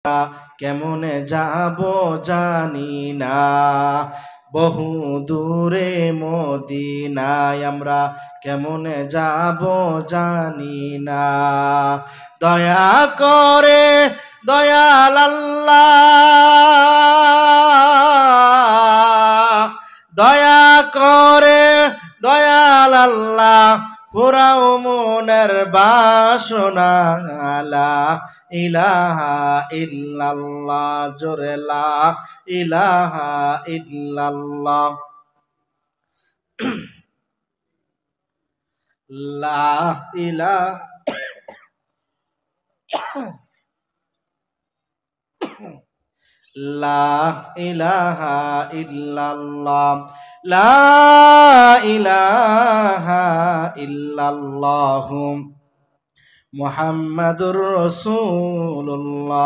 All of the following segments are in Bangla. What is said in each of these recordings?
কেমনে যাব জানি না, বহু দূরে মদিনায় আমরা কেমনে যাব জানি না। দয়া করে দয়াল আল্লাহ, দয়া করে দয়াল আল্লাহ, ফুরাও মনের বাসনা। লা ইলাহা ইল্লাল্লাহ, জোরে লা ইলাহা ইল্লাল্লাহ, লা ইলাহা লা ইলাহা ইল্লাল্লাহ, লা ইলাহা ইল্লাল্লাহ, মুহাম্মাদুর রাসূলুল্লাহ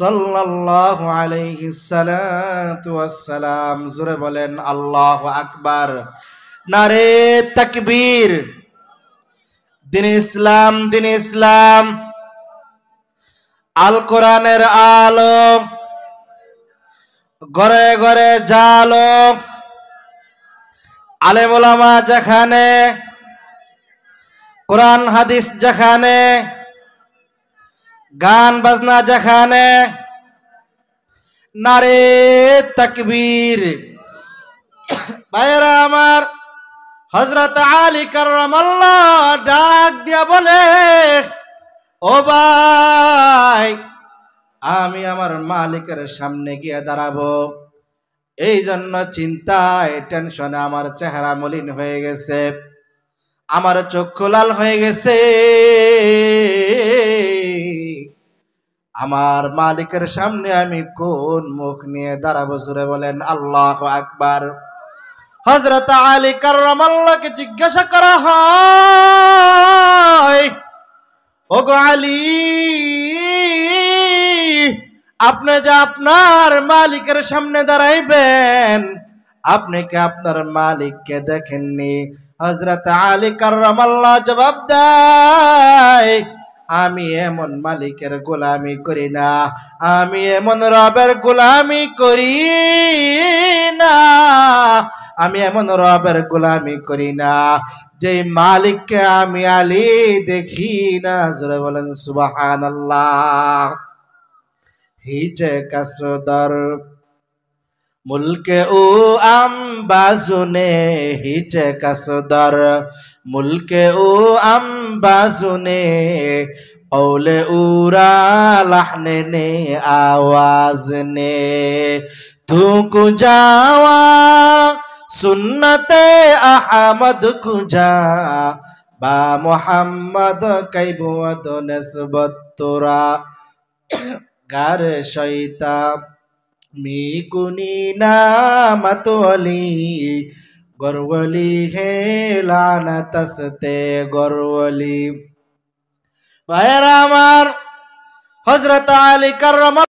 সাল্লাল্লাহু আলাইহি সাল্লাতু ওয়াসসালাম। জোরে বলেন আল্লাহু আকবার। নারে তাকবীর। দিন ইসলাম, দিন ইসলাম। আল কোরআনের আলো ঘরে ঘরে জালো, আলেম ওলামা যেখানে, কোরআন হাদিস যেখানে, গান বাজনা যেখানে, নারে তাকবীর। ভাইরা আমার, হযরত আলী কাররামাল্লাহ ডাক দিয়া বলে, ও ভাই, আমি আমার মালিকের সামনে গিয়ে দাঁড়াবো, এই জন্য চিন্তায় টেনশনে আমার চেহারা মলিন হয়ে গেছে, আমার চক্ষু লাল হয়ে গেছে। আমার মালিকের সামনে আমি কোন মুখ নিয়ে দাঁড়াবো? জোরে বলেন আল্লাহু আকবার। হযরত আলী কাররামাল্লাহকে জিজ্ঞাসা করা হয়, ওগো আলী, আপনি যে আপনার মালিকের সামনে দাঁড়াইবেন, আপনি কি আপনার মালিককে দেখেননি? হযরত আলী কাররামাল্লাহ জবাব দেয়, আমি এমন মালিকের গোলামি করি না, আমি এমন রবের গোলামি করি না, আমি এমন রবের গোলামি করি না যে মালিককে আমি আলী দেখি না। জোরে বলেন সুবহানাল্লাহ। হিজে কাসদর মুলকে ও আম্বাজুনে, হিজে কাসদর মুলকে ও আম্বাজুনে, औले उरा लहने ने आवाज ने, तू कुजावा सुन्नते अहमद कुजा, बा मोहम्मद कैबुअद नस्बत तोरा, गार शैता मी कुनी नामतोली, गरवली है लानतसते गरवली। ভাইয়েরা আমার, হযরত আলী কাররামাল্লাহ